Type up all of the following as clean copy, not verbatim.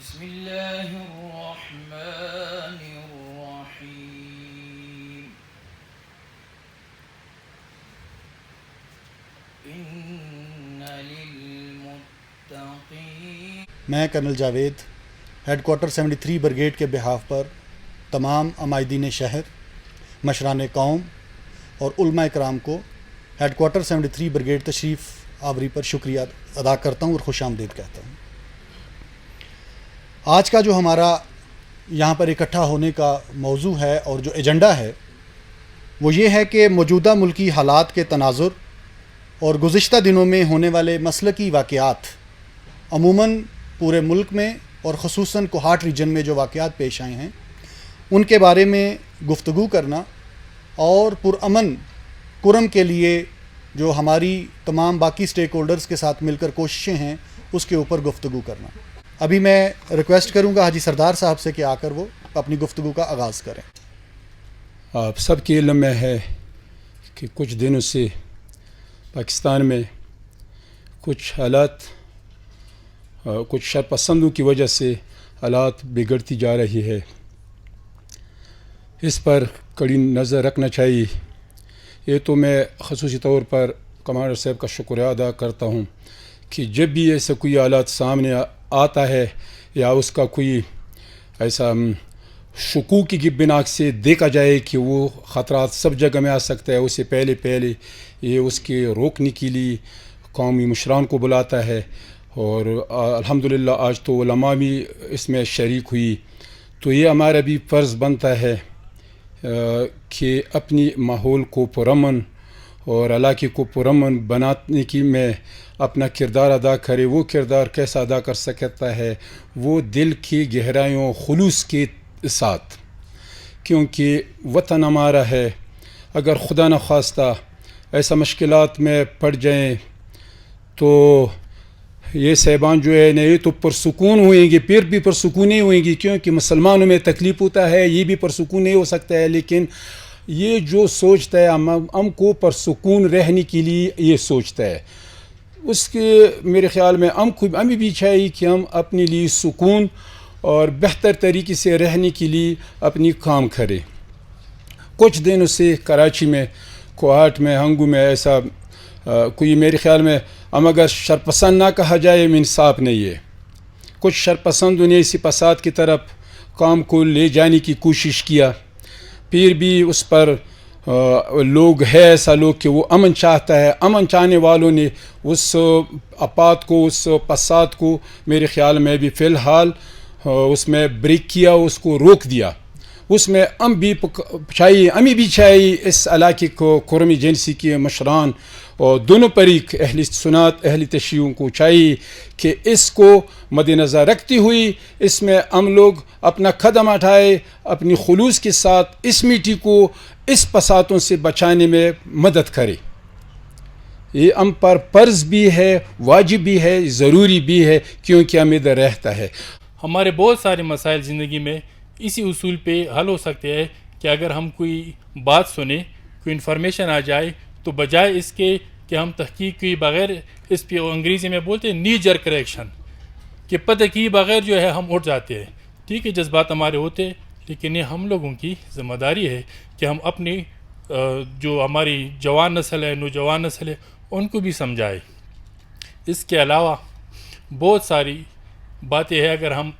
بسم الله الرحمن الرحيم إن للمتقين میں colonel Javed head quarter 73 brigade کے بہاف پر تمام عمائدین شہر، مشران قوم اور علماء کرام کو ہیڈ کوارٹر 73 بریگیڈ تشریف آوری پر شکریہ ادا کرتا ہوں اور خوش آمدید کہتا ہوں۔ آج کا جو ہمارا یہاں پر اکٹھا ہونے کا موضوع ہے اور جو ایجنڈا ہے وہ یہ ہے کہ موجودہ ملکی حالات کے تناظر اور گزشتہ دنوں میں ہونے والے مسلکی واقعات، عموماً پورے ملک میں اور خصوصاً کوہاٹ ریجن میں جو واقعات پیش آئے ہیں ان کے بارے میں گفتگو کرنا اور پرامن کرم کے لیے جو ہماری تمام باقی سٹیک ہولڈرز کے ساتھ مل کر کوششیں ہیں اس کے اوپر گفتگو کرنا۔ ابھی میں ریکویسٹ کروں گا حاجی سردار صاحب سے کہ آ کر وہ اپنی گفتگو کا آغاز کریں۔ آپ سب کے علم میں ہے کہ کچھ دنوں سے پاکستان میں کچھ حالات، کچھ شرپسندوں کی وجہ سے حالات بگڑتی جا رہی ہے۔ اس پر کڑی نظر رکھنا چاہیے۔ یہ تو میں خصوصی طور پر کمانڈر صاحب کا شکریہ ادا کرتا ہوں کہ جب بھی ایسا کوئی حالات سامنے آتا ہے یا اس کا کوئی ایسا شکوک کی بنا سے دیکھا جائے کہ وہ خطرات سب جگہ میں آ سکتا ہے، اس سے پہلے یہ اس کے روکنے کے لیے قومی مشران کو بلاتا ہے، اور الحمدللہ آج تو علماء بھی اس میں شریک ہوئی۔ تو یہ ہمارا بھی فرض بنتا ہے کہ اپنی ماحول کو پرامن اور علاقے کو پرامن بنانے کی میں اپنا کردار ادا کرے۔ وہ کردار کیسا ادا کر سکتا ہے؟ وہ دل کی گہرائیوں خلوص کے ساتھ، کیونکہ وطن ہمارا ہے۔ اگر خدا نخواستہ ایسا مشکلات میں پڑ جائیں تو یہ صاحبان جو ہے یہ تو پرسکون ہوئیں گے، پھر بھی پرسکون نہیں ہوئیں گی، کیونکہ مسلمانوں میں تکلیف ہوتا ہے، یہ بھی پرسکون نہیں ہو سکتا ہے۔ لیکن یہ جو سوچتا ہے ہم کو پرسکون رہنے کے لیے یہ سوچتا ہے، اس کے میرے خیال میں ہمیں بھی چاہیے کہ ہم اپنے لیے سکون اور بہتر طریقے سے رہنے کے لیے اپنی کام کریں۔ کچھ دنوں سے کراچی میں، کوہاٹ میں، ہنگو میں ایسا کوئی میرے خیال میں ہم اگر شرپسند نہ کہا جائے انصاف نہیں ہے۔ کچھ شرپسندوں نے اسی فساد کی طرف کام کو لے جانے کی کوشش کیا، پھر بھی اس پر لوگ ہے ایسا لوگ کہ وہ امن چاہتا ہے۔ امن چاہنے والوں نے اس اپات کو، اس فساد کو میرے خیال میں بھی فی الحال اس میں بریک کیا، اس کو روک دیا۔ اس میں ہمیں بھی چاہیے اس علاقے کو قومی ایجنسی کے مشران اور دونوں فریق اہل سنات اہل تشیعوں کو چاہیے کہ اس کو مد نظر رکھتی ہوئی اس میں ہم لوگ اپنا قدم اٹھائے، اپنی خلوص کے ساتھ اس مٹی کو اس فسادوں سے بچانے میں مدد کرے۔ یہ ہم پر فرض بھی ہے، واجب بھی ہے، ضروری بھی ہے، کیونکہ ہم ادھر رہتا ہے۔ ہمارے بہت سارے مسائل زندگی میں اسی اصول پہ حل ہو سکتے ہیں کہ اگر ہم کوئی بات سنیں، کوئی انفارمیشن آ جائے، تو بجائے اس کے کہ ہم تحقیق کی بغیر اس پہ انگریزی میں بولتے ہیں نی جرک ریئیکشن، کہ پتہ کی بغیر جو ہے ہم اٹھ جاتے ہیں۔ ٹھیک ہے، جذبات ہمارے ہوتے ہیں، لیکن یہ ہم لوگوں کی ذمہ داری ہے کہ ہم اپنی جو ہماری جوان نسل ہے، نوجوان نسل ہے، ان کو بھی سمجھائے۔ اس کے علاوہ بہت ساری باتیں ہیں، اگر ہم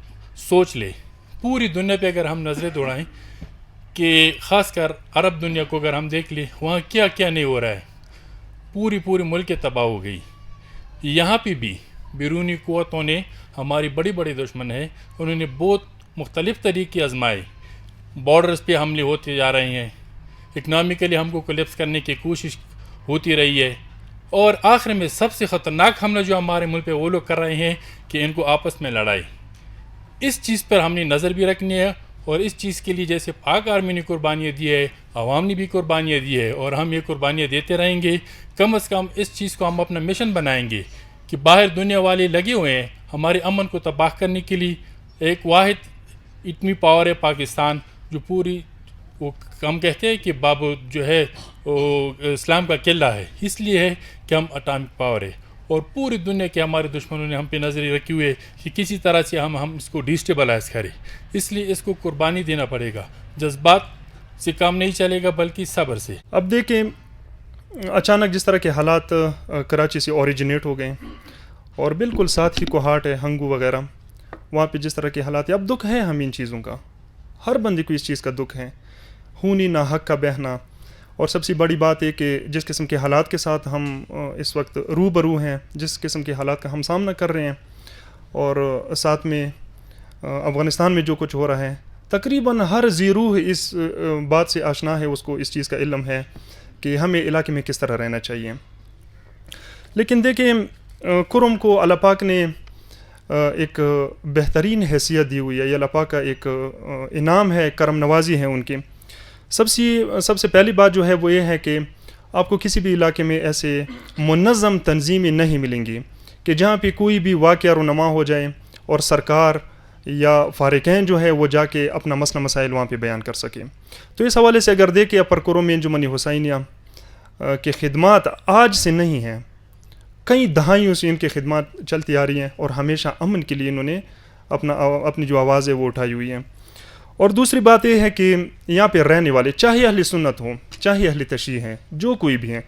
سوچ لیں پوری دنیا پہ اگر ہم نظریں دوڑائیں کہ خاص کر عرب دنیا کو اگر ہم دیکھ لیں وہاں کیا کیا نہیں ہو رہا ہے، پوری ملک تباہ ہو گئی۔ یہاں پہ بھی بیرونی قوتوں نے، ہماری بڑی دشمن ہے، انہوں نے بہت مختلف طریقے آزمائے، بارڈرز پہ حملے ہوتے جا رہے ہیں، اکنامکلی ہم کو کولیپس کرنے کی کوشش ہوتی رہی ہے، اور آخر میں سب سے خطرناک حملہ جو ہمارے ملک پہ وہ لوگ کر رہے ہیں کہ ان کو آپس میں لڑائی۔ اس چیز پر ہم نے نظر بھی رکھنی ہے، اور اس چیز کے لیے جیسے پاک آرمی نے قربانیاں دی ہے، عوام نے بھی قربانیاں دی ہے، اور ہم یہ قربانیاں دیتے رہیں گے۔ کم از کم اس چیز کو ہم اپنا مشن بنائیں گے کہ باہر دنیا والے لگے ہوئے ہیں ہمارے امن کو تباہ کرنے کے لیے۔ ایک واحد اتنی پاور ہے پاکستان، جو پوری وہ ہم کہتے ہیں کہ باب جو ہے وہ اسلام کا قلعہ ہے، اس لیے ہے کہ ہم اٹامک پاور ہے، اور پوری دنیا کے ہمارے دشمنوں نے ہم پہ نظر رکھی ہوئی ہے کہ کسی طرح سے ہم اس کو ڈیسٹیبلائز کریں. اس لیے اس کو قربانی دینا پڑے گا. جذبات سے کام نہیں چلے گا بلکہ صبر سے. اب دیکھیں اچانک جس طرح کے حالات کراچی سے اوریجنیٹ ہو گئے اور بالکل ساتھ ہی کوہاٹ ہے ہنگو وغیرہ, وہاں پہ جس طرح کے حالات ہیں, اب دکھ ہے ہمیں ان چیزوں کا, ہر بندے کو اس چیز کا دکھ ہے, خونی نہ حق کا بہنا. اور سب سے بڑی بات ہے کہ جس قسم کے حالات کے ساتھ ہم اس وقت روبرو ہیں, جس قسم کے حالات کا ہم سامنا کر رہے ہیں, اور ساتھ میں افغانستان میں جو کچھ ہو رہا ہے, تقریباً ہر ذی روح اس بات سے آشنا ہے, اس کو اس چیز کا علم ہے کہ ہمیں علاقے میں کس طرح رہنا چاہیے. لیکن دیکھیں کرم کو اللہ پاک نے ایک بہترین حیثیت دی ہوئی ہے, یہ اللہ پاک کا ایک انعام ہے, کرم نوازی ہے ان کی. سب سے پہلی بات جو ہے وہ یہ ہے کہ آپ کو کسی بھی علاقے میں ایسے منظم تنظیمیں نہیں ملیں گی کہ جہاں پہ کوئی بھی واقعہ رونما ہو جائے اور سرکار یا فارقین جو ہے وہ جا کے اپنا مسئلہ مسائل وہاں پہ بیان کر سکے. تو اس حوالے سے اگر دیکھیں اپر کرم میں انجمن حسینیہ کی خدمات آج سے نہیں ہیں, کئی دہائیوں سے ان کی خدمات چلتی آ رہی ہیں, اور ہمیشہ امن کے لیے انہوں نے اپنی جو آواز ہے وہ اٹھائی ہوئی ہیں. اور دوسری بات یہ ہے کہ یہاں پہ رہنے والے چاہے اہل سنت ہوں چاہے اہل تشیع ہیں, جو کوئی بھی ہیں,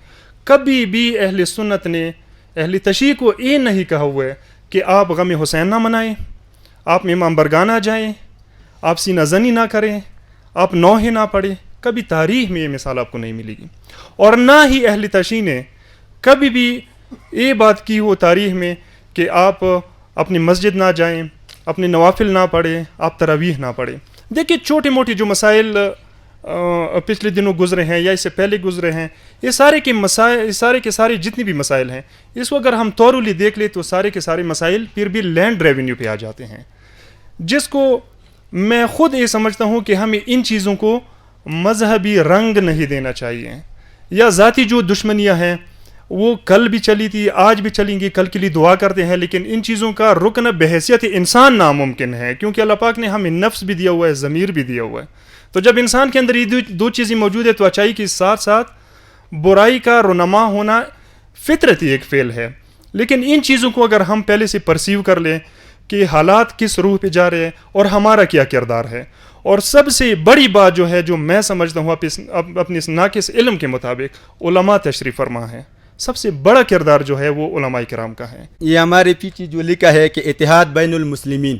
کبھی بھی اہل سنت نے اہل تشیع کو یہ نہیں کہا ہوا ہے کہ آپ غم حسین نہ منائیں, آپ امام برگاہ نہ جائیں, آپ سینہ زنی نہ کریں, آپ نوحے نہ پڑھیں. کبھی تاریخ میں یہ مثال آپ کو نہیں ملے گی. اور نہ ہی اہل تشیع نے کبھی بھی یہ بات کی ہو تاریخ میں کہ آپ اپنی مسجد نہ جائیں, اپنے نوافل نہ پڑھیں, آپ تراویح نہ پڑھیں. دیکھیے چھوٹے موٹے جو مسائل پچھلے دنوں گزرے ہیں یا اس سے پہلے گزرے ہیں, یہ سارے کے سارے جتنی بھی مسائل ہیں, اس کو اگر ہم تورولی دیکھ لیں تو سارے کے سارے مسائل پھر بھی لینڈ ریونیو پہ آ جاتے ہیں, جس کو میں خود یہ سمجھتا ہوں کہ ہمیں ان چیزوں کو مذہبی رنگ نہیں دینا چاہیے. یا ذاتی جو دشمنیاں ہیں وہ کل بھی چلی تھی, آج بھی چلیں گی, کل کے لیے دعا کرتے ہیں, لیکن ان چیزوں کا رکن بحیثیت انسان ناممکن ہے, کیونکہ اللہ پاک نے ہمیں نفس بھی دیا ہوا ہے, ضمیر بھی دیا ہوا ہے. تو جب انسان کے اندر یہ دو چیزیں موجود ہے تو اچائی کے ساتھ ساتھ برائی کا رونما ہونا فطرتی ایک فعل ہے. لیکن ان چیزوں کو اگر ہم پہلے سے پرسیو کر لیں کہ حالات کس روح پہ جا رہے ہیں اور ہمارا کیا کردار ہے, اور سب سے بڑی بات جو ہے جو میں سمجھتا ہوں اپنے اس ناقص علم کے مطابق علماء تشریف فرما ہے, سب سے بڑا کردار جو ہے وہ علماء کرام کا ہے. یہ ہمارے پیچھے جو لکھا ہے کہ اتحاد بین المسلمین,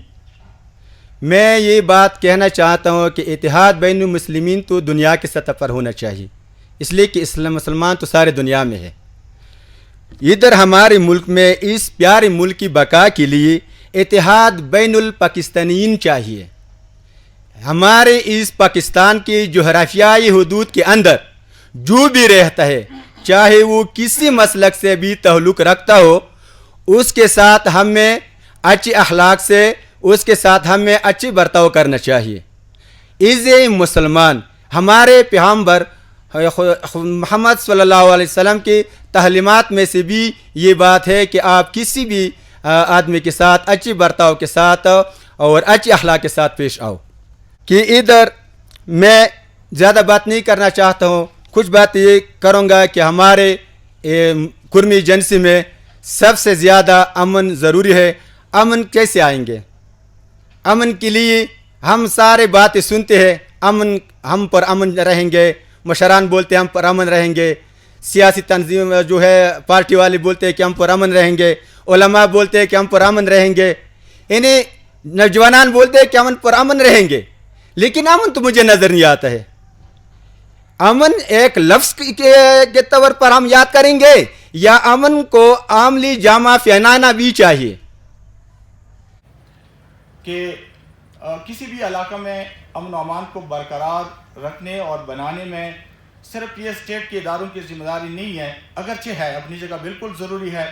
میں یہ بات کہنا چاہتا ہوں کہ اتحاد بین المسلمین تو دنیا کی سطح پر ہونا چاہیے, اس لیے کہ مسلمان تو سارے دنیا میں ہے. ادھر ہمارے ملک میں اس پیارے ملک کی بقا کے لیے اتحاد بین الپاکستانیین چاہیے. ہمارے اس پاکستان کی جغرافیائی حدود کے اندر جو بھی رہتا ہے, چاہے وہ کسی مسلک سے بھی تعلق رکھتا ہو, اس کے ساتھ ہمیں اچھے اخلاق سے, اس کے ساتھ ہمیں اچھی برتاؤ کرنا چاہیے. عز مسلمان ہمارے پیغمبر محمد صلی اللہ علیہ وسلم کی تعلیمات میں سے بھی یہ بات ہے کہ آپ کسی بھی آدمی کے ساتھ اچھی برتاؤ کے ساتھ اور اچھے اخلاق کے ساتھ پیش آؤ. کہ ادھر میں زیادہ بات نہیں کرنا چاہتا ہوں, کچھ بات یہ کروں گا کہ ہمارے کرمی ایجنسی میں سب سے زیادہ امن ضروری ہے. امن کیسے آئیں گے؟ امن کے لیے ہم سارے باتیں سنتے ہیں, امن ہم پر امن رہیں گے, مشران بولتے ہیں ہم پر امن رہیں گے, سیاسی تنظیم جو ہے پارٹی والے بولتے ہیں کہ ہم پر امن رہیں گے, علماء بولتے ہیں کہ ہم پر امن رہیں گے, انہیں نوجوانان بولتے ہیں کہ ہم پر امن رہیں گے, لیکن امن تو مجھے نظر نہیں آتا ہے. امن ایک لفظ کے طور پر ہم یاد کریں گے یا امن کو عملی جامع پہنانا بھی چاہیے؟ کہ کسی بھی علاقہ میں امن و امان کو برقرار رکھنے اور بنانے میں صرف یہ اسٹیٹ کے اداروں کی ذمہ داری نہیں ہے, اگرچہ ہے اپنی جگہ بالکل ضروری ہے.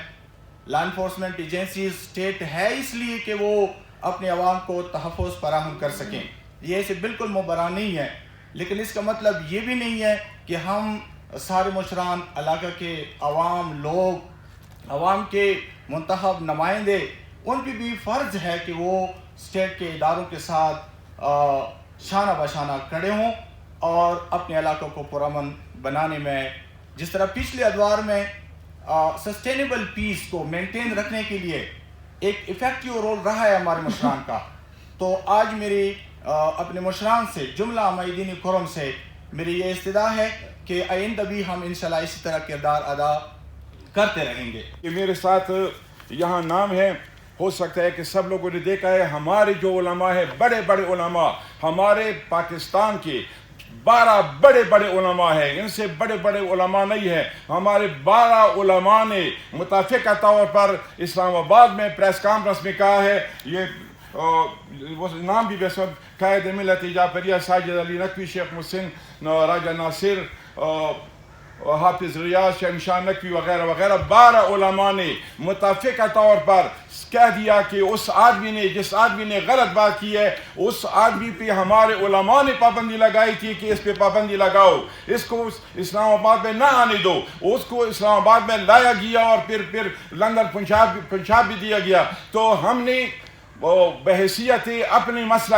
لا انفورسمنٹ ایجنسیز اسٹیٹ ہے اس لیے کہ وہ اپنے عوام کو تحفظ فراہم کر سکیں, یہ اسے بالکل مبرہ نہیں ہے. لیکن اس کا مطلب یہ بھی نہیں ہے کہ ہم سارے مشران علاقہ کے عوام لوگ, عوام کے منتخب نمائندے, ان پہ بھی فرض ہے کہ وہ اسٹیٹ کے اداروں کے ساتھ شانہ بشانہ کھڑے ہوں اور اپنے علاقوں کو پرامن بنانے میں, جس طرح پچھلے ادوار میں سسٹینیبل پیس کو مینٹین رکھنے کے لیے ایک ایفیکٹیو رول رہا ہے ہمارے مشران کا. تو آج میری اپنے مشران سے جملہ معیدین کرم سے میری یہ استدعا ہے کہ آئندہ بھی ہم انشاءاللہ اسی طرح کردار ادا کرتے رہیں گے. کہ میرے ساتھ یہاں نام ہے, ہو سکتا ہے کہ سب لوگوں نے دیکھا ہے, ہمارے جو علماء ہیں, بڑے بڑے علماء, ہمارے پاکستان کے 12 بڑے بڑے علماء ہیں, ان سے بڑے بڑے علماء نہیں ہیں. ہمارے 12 علماء نے متفقہ طور پر اسلام آباد میں پریس کانفرنس میں کہا ہے, یہ وہ نام بھی بس قائد ملت جعفریہ ساجد علی نقوی, شیخ محسن راجہ ناصر, حافظ ریاض, شمشان نقوی وغیرہ وغیرہ, 12 علماء نے متفقہ طور پر کہہ دیا کہ اس آدمی نے, جس آدمی نے غلط بات کی ہے, اس آدمی پہ ہمارے علماء نے پابندی لگائی تھی کہ اس پہ پابندی لگاؤ, اس کو اسلام آباد میں نہ آنے دو. اس کو اسلام آباد میں لایا گیا اور پھر لندن پنجاب بھی دیا گیا. تو ہم نے بحیثیت اپنے مسئلہ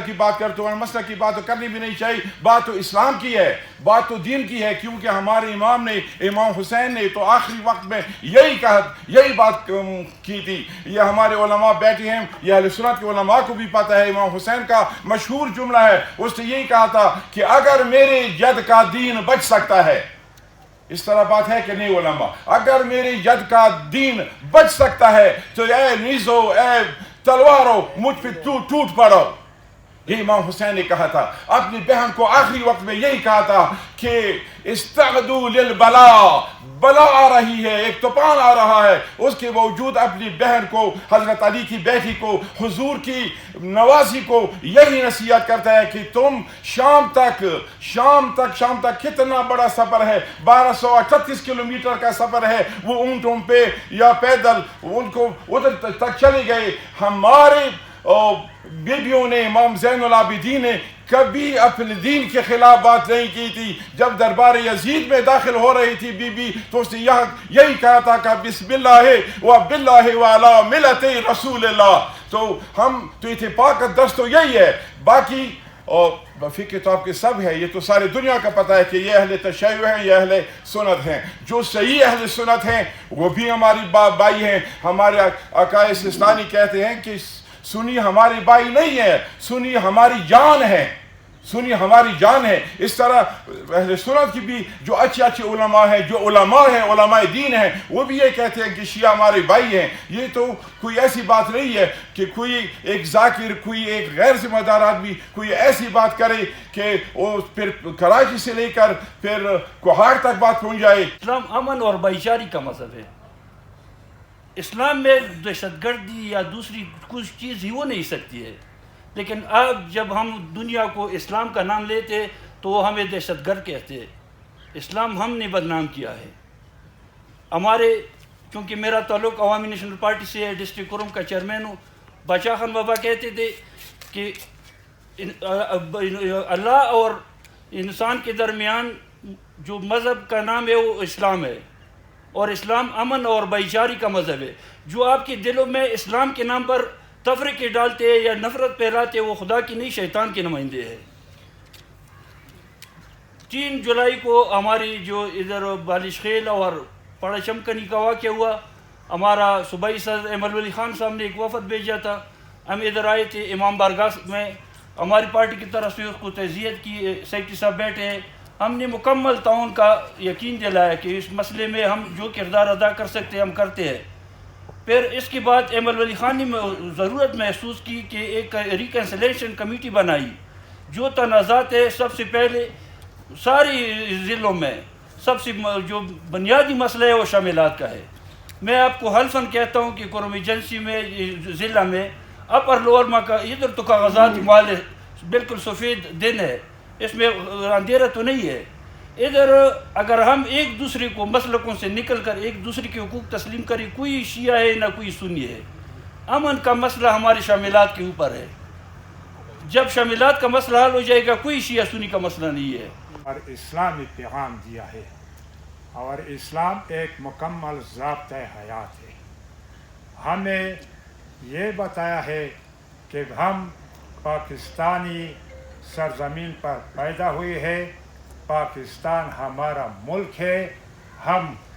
کی بات کرتے ہیں, مسئلہ کی بات تو کرنی بھی نہیں چاہیے, بات تو اسلام کی ہے, بات تو دین کی ہے, کیونکہ ہمارے امام نے, امام حسین نے تو آخری وقت میں یہی بات کی تھی. یہ ہمارے علماء بیٹھے ہیں, یہ اہل سنت کے علماء کو بھی پتہ ہے, امام حسین کا مشہور جملہ ہے, اس نے یہی کہا تھا کہ اگر میرے جد کا دین بچ سکتا ہے, اس طرح بات ہے کہ نہیں علماء, اگر میرے جد کا دین بچ سکتا ہے تو اے نیزو, اے تلوارو, مجھ پہ ٹوٹ پڑو. یہ امام حسین نے کہا تھا. اپنی بہن کو آخری وقت میں یہی کہا تھا کہ استعدوا للبلا, بلا آ رہی ہے, ایک طوفان آ رہا ہے. اس کے باوجود اپنی بہن کو, حضرت علی کی بیٹی کو, حضور کی نوازی کو یہی نصیحت کرتا ہے کہ تم شام تک کتنا بڑا سفر ہے, 1238 کلومیٹر کا سفر ہے, وہ اونٹوں پہ یا پیدل ان کو ادھر تک چلے گئے. ہمارے بیبیوں نے, امام زین العابدین نے کبھی اپنے دین کے خلاف بات نہیں کی تھی. جب دربار یزید میں داخل ہو رہی تھی بی تو اس نے یہی کہا تھا کہ بسم اللہ و باللہ وعلی ملت رسول اللہ. تو ہم تو اتفاق دست تو یہی ہے. باقی فقہ تو آپ کے سب ہے, یہ تو سارے دنیا کا پتہ ہے کہ یہ اہل تشیع ہیں, یہ اہل سنت ہیں. جو صحیح اہل سنت ہیں وہ بھی ہماری بھائی ہیں. ہمارے عقائد سستانی کہتے ہیں کہ سنی ہماری بھائی نہیں ہے, سنی ہماری جان ہے, سنی ہماری جان ہے. اس طرح اہل سنت کی بھی جو اچھے علماء ہیں, جو علماء ہیں, علماء دین ہیں, وہ بھی یہ کہتے ہیں کہ شیعہ ہمارے بھائی ہیں. یہ تو کوئی ایسی بات نہیں ہے کہ کوئی ایک ذاکر, کوئی ایک غیر ذمہ دار آدمی کوئی ایسی بات کرے کہ وہ پھر کراچی سے لے کر پھر کوہاٹ تک بات پہنچ جائے. اسلام امن اور بھائی چارے کا مذہب ہے. اسلام میں دہشت گردی یا دوسری کچھ چیز ہی وہ نہیں سکتی ہے. لیکن اب جب ہم دنیا کو اسلام کا نام لیتے تو وہ ہمیں دہشت گرد کہتے. اسلام ہم نے بدنام کیا ہے. ہمارے, کیونکہ میرا تعلق عوامی نیشنل پارٹی سے ہے, ڈسٹرکٹ کرم کا چیئرمین ہوں. بادشاہ خان بابا کہتے تھے کہ اللہ اور انسان کے درمیان جو مذہب کا نام ہے وہ اسلام ہے, اور اسلام امن اور بھائی چارے کا مذہب ہے. جو آپ کے دلوں میں اسلام کے نام پر تفریقے ڈالتے ہیں یا نفرت پھیلاتے ہیں, وہ خدا کی نہیں شیطان کے نمائندے ہیں. 3 جولائی کو ہماری جو ادھر بالش خیل اور پڑا چمکنی کا واقعہ ہوا, ہمارا صوبائی صدر احمد ولی خان صاحب نے ایک وفد بھیجا تھا. ہم ادھر آئے تھے, امام بارگاہ میں ہماری پارٹی کی طرف سے اس کو تعزیت کی. سیکرٹری صاحب بیٹھے ہیں. ہم نے مکمل تعاون کا یقین دلایا کہ اس مسئلے میں ہم جو کردار ادا کر سکتے ہیں ہم کرتے ہیں. پھر اس کے بعد احمد ولی خان نے ضرورت محسوس کی کہ ایک ریکنسلیشن کمیٹی بنائی. جو تنازعات ہے سب سے پہلے ساری ضلعوں میں سب سے جو بنیادی مسئلہ ہے وہ شاملات کا ہے. میں آپ کو حلفاً کہتا ہوں کہ کرم ایجنسی میں ضلع میں اپر لوور ماں کا ادھر تو کاغذات مال بالکل سفید دن ہے, اس میں اندھیرا تو نہیں ہے. ادھر اگر ہم ایک دوسرے کو مسلکوں سے نکل کر ایک دوسرے کے حقوق تسلیم کریں, کوئی شیعہ ہے نہ کوئی سنی ہے. امن کا مسئلہ ہمارے شاملات کے اوپر ہے. جب شاملات کا مسئلہ حل ہو جائے گا, کوئی شیعہ سنی کا مسئلہ نہیں ہے. اور اسلام پیغام دیا ہے, اور اسلام ایک مکمل ضابطۂ حیات ہے. ہمیں یہ بتایا ہے کہ ہم پاکستانی سرزمین پر پیدا ہوئے ہیں, پاکستان ہمارا ملک ہے, ہم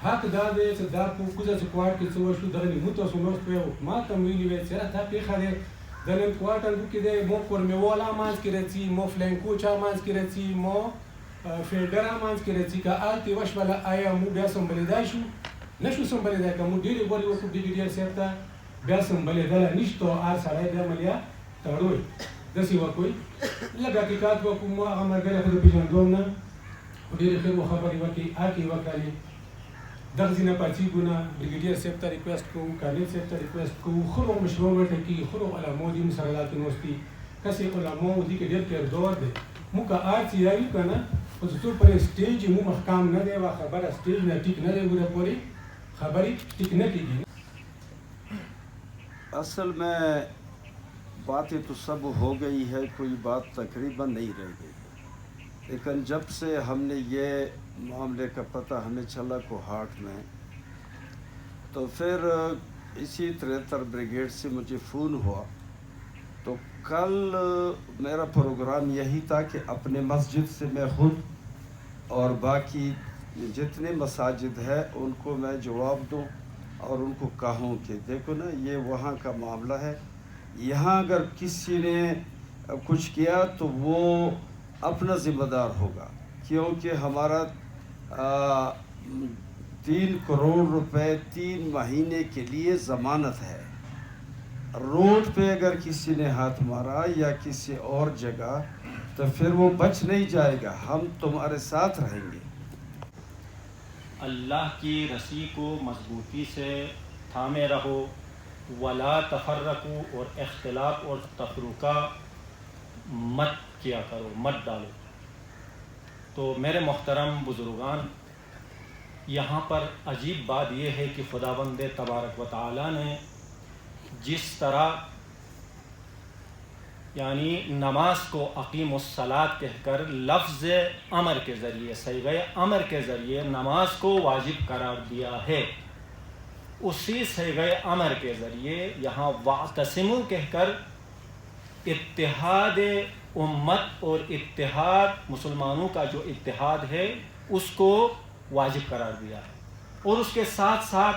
hak dade se da ku kuza se kwar ke so shu da ni muto so no pe ma tam wi ve sera ta pe khare da len kwata du ke de mo kor me wala mans ke reti mo flanko cha mans ke reti mo federa mans ke reti ka alti wash wala aya mu bia som balida shu na shu som balida ka mu dire goli wo ku brigadier septa bia som balida la nishto ar sarai da malia taroi da si wa koi laga ki kat wa ku mo amar gare khud bi jandona dire khair wo khabari wa ki aki wa kali دغزنا پاتیگونا brigadier سپتا request کو colonel سپتا request کو خلو مشروع ورته کی خلو علماء دي مسرلات نوستی کسي علماء دي کې ډېر پیر دور دي مو کا آرتي یاري کنه او څو پر سټیج مو محکم نه دی وا خبره سټیج نه ټیک نه دی ګوره پوری خبري ټیک نه کیږي اصل میں باتیں تو سب ہو گئی ہے، کوئی بات تقریباً نہیں رہ گئی، لیکن جب سے ہم نے یہ معاملے کا پتہ ہمیں چلا کوہاٹ میں، تو پھر اسی 73 بریگیڈ سے مجھے فون ہوا۔ تو کل میرا پروگرام یہی تھا کہ اپنے مسجد سے میں خود اور باقی جتنے مساجد ہیں ان کو میں جواب دوں اور ان کو کہوں کہ دیکھو نا یہ وہاں کا معاملہ ہے، یہاں اگر کسی نے کچھ کیا تو وہ اپنا ذمہ دار ہوگا، کیونکہ ہمارا 3 کروڑ روپے 3 مہینے کے لیے ضمانت ہے۔ روڈ پہ اگر کسی نے ہاتھ مارا یا کسی اور جگہ تو پھر وہ بچ نہیں جائے گا، ہم تمہارے ساتھ رہیں گے۔ اللہ کی رسی کو مضبوطی سے تھامے رہو ولا تفرقو اور اختلاف اور تفرقہ مت کیا کرو، مت ڈالو۔ تو میرے محترم بزرگان، یہاں پر عجیب بات یہ ہے کہ خداوند تبارک و تعالیٰ نے جس طرح یعنی نماز کو اقیم الصلاۃ کہہ کر لفظ امر کے ذریعے، صیغہ امر کے ذریعے نماز کو واجب قرار دیا ہے، اسی صیغہ امر کے ذریعے یہاں واعتصموا کہہ کر اتحاد امت اور اتحاد مسلمانوں کا جو اتحاد ہے اس کو واجب قرار دیا ہے۔ اور اس کے ساتھ ساتھ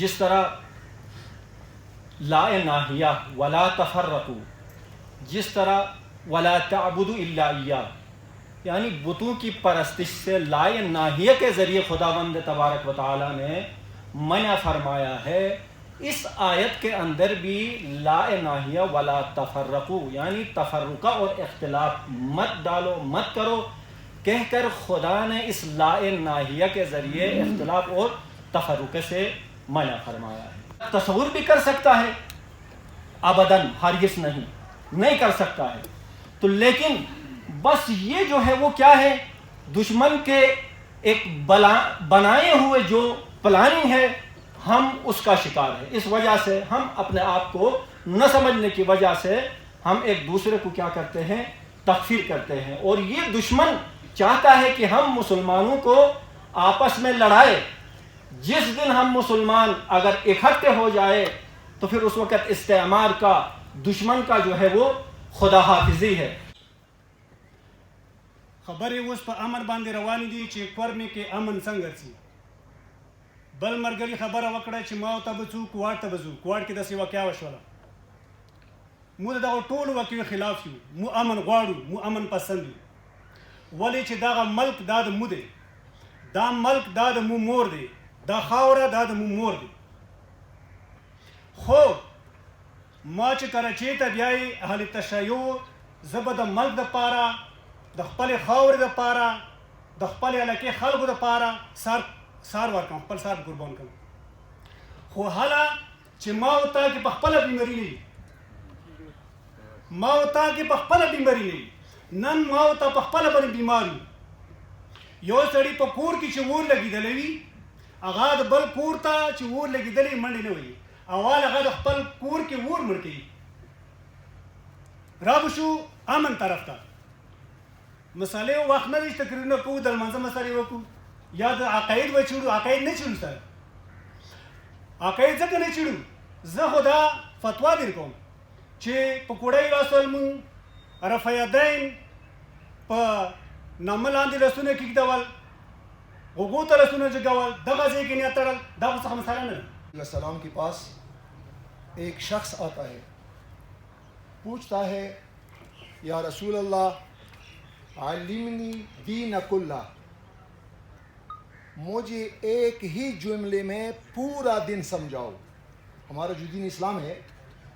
جس طرح لا ناہیہ ولا تفرقوا، جس طرح ولا تعبدوا الا اياه، یعنی بتوں کی پرستش سے لا ناہیہ کے ذریعے خداوند تبارک و تعالی نے منع فرمایا ہے، اس آیت کے اندر بھی لا ناہیہ ولا تفرقوا یعنی تفرقہ اور اختلاف مت ڈالو، مت کرو کہہ کر خدا نے اس لا ناہیہ کے ذریعے اختلاف اور تفرقے سے منع فرمایا ہے۔ تصور بھی کر سکتا ہے؟ ابداً، ہرگز نہیں کر سکتا ہے۔ تو لیکن بس یہ جو ہے وہ کیا ہے، دشمن کے ایک بنائے ہوئے جو پلاننگ ہے، ہم اس کا شکار ہے۔ اس وجہ سے ہم اپنے آپ کو نہ سمجھنے کی وجہ سے ہم ایک دوسرے کو کیا کرتے ہیں، تکفیر کرتے ہیں، اور یہ دشمن چاہتا ہے کہ ہم مسلمانوں کو آپس میں لڑائے۔ جس دن ہم مسلمان اگر اکٹھے ہو جائے تو پھر اس وقت استعمار کا، دشمن کا جو ہے وہ خدا حافظی ہے۔ خبرې اوس په امر باندې روانې دي چې کورمې کې امن څنګه ځي. بل ملګري خبره وکړه چې ما ته به ځو کوواټ ته به ځو. کوواټ کې داسې واقعه وشوله. موږ د دغو ټولو واقعو خلاف یو، موږ امن غواړو، موږ امن پسند یو. ولې چې دغه ملک دا د مو دی، دا ملک دا د مو مور دی، دا خاوره دا د مو مور دی. خو ما چې کراچۍ ته بیایي اهل تشیع، زه به د ملک دپاره، د خپلې خاورې دپاره، د خپلې علاقې خلکو دپاره سار ورکړم، خپل سار قربان کړم. خو هله چې ما او تا کې په خپله بیماري نه وي، ما او تا کې په خپله بیماري نه وي، نن ما او تا په خپله باندې بیمار یو. یو سړي په کور کې چې اور لګېدلی وي، هغه د بل کور ته چې اور لګېدلی منډې نه وهي، اول هغه د خپل کور کې اور مړ کوي. را به شو امن طرف ته. مسالې وخت نه دی چې تقریرونه کوو، د لمانځه مسالې وکړو یا د عقاید به چیړو. عقاید نه چیړو سره، عقاید ځکه نه چیړو، زه خو دا فتوا در کوم چې په کوړی راسولمو، رفع یدین په نامه لاندې لاسونه کېږدول، غوږو ته لاسونه جګول، دغه ځای کې نیت تړل، دا خو څه مسله نه ده. السلام کے پاس ایک شخص آتا ہے، پوچھتا ہے یا رسول اللہ علمنی دینک اللہ، مجھے ایک ہی جملے میں پورا دن سمجھاؤ. ہمارا جو دین اسلام ہے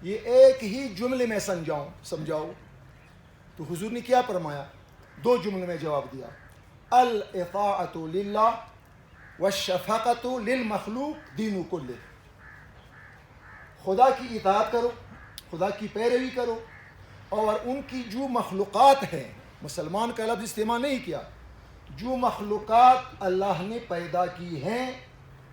یہ ایک ہی جملے میں سمجھاؤ. تو حضور نے کیا فرمایا؟ 2 جملے میں جواب دیا، الاطاعۃ للہ والشفقۃ للمخلوق دین کلہ. خدا کی اطاعت کرو، خدا کی پیروی کرو، اور ان کی جو مخلوقات ہیں، مسلمان کا لفظ استعمال نہیں کیا، جو مخلوقات اللہ نے پیدا کی ہیں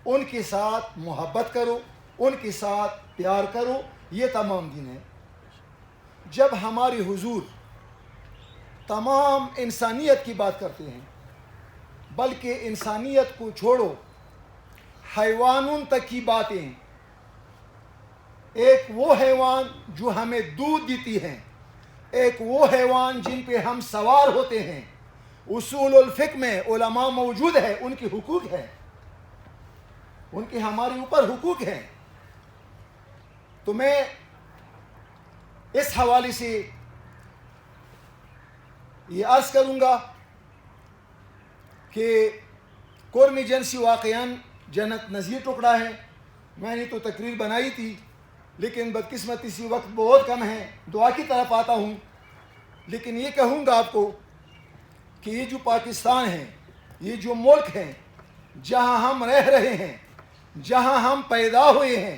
ان کے ساتھ محبت کرو، ان کے ساتھ پیار کرو، یہ تمام دین ہے. جب ہمارے حضور تمام انسانیت کی بات کرتے ہیں، بلکہ انسانیت کو چھوڑو حیوانوں تک کی باتیں، ایک وہ حیوان جو ہمیں دودھ دیتی ہیں، ایک وہ حیوان جن پہ ہم سوار ہوتے ہیں، اصول الفقہ میں علماء موجود ہے، ان کے حقوق ہیں، ان کے ہمارے اوپر حقوق ہیں. تو میں اس حوالے سے یہ عرض کروں گا کہ قرم جنسی واقعاً جنت نظیر ٹکڑا ہے. میں نے تو تقریر بنائی تھی، لیکن بدقسمتی سے وقت بہت کم ہے، دعا کی طرف آتا ہوں. لیکن یہ کہوں گا آپ کو کہ یہ جو پاکستان ہے، یہ جو ملک ہیں جہاں ہم رہ رہے ہیں، جہاں ہم پیدا ہوئے ہیں،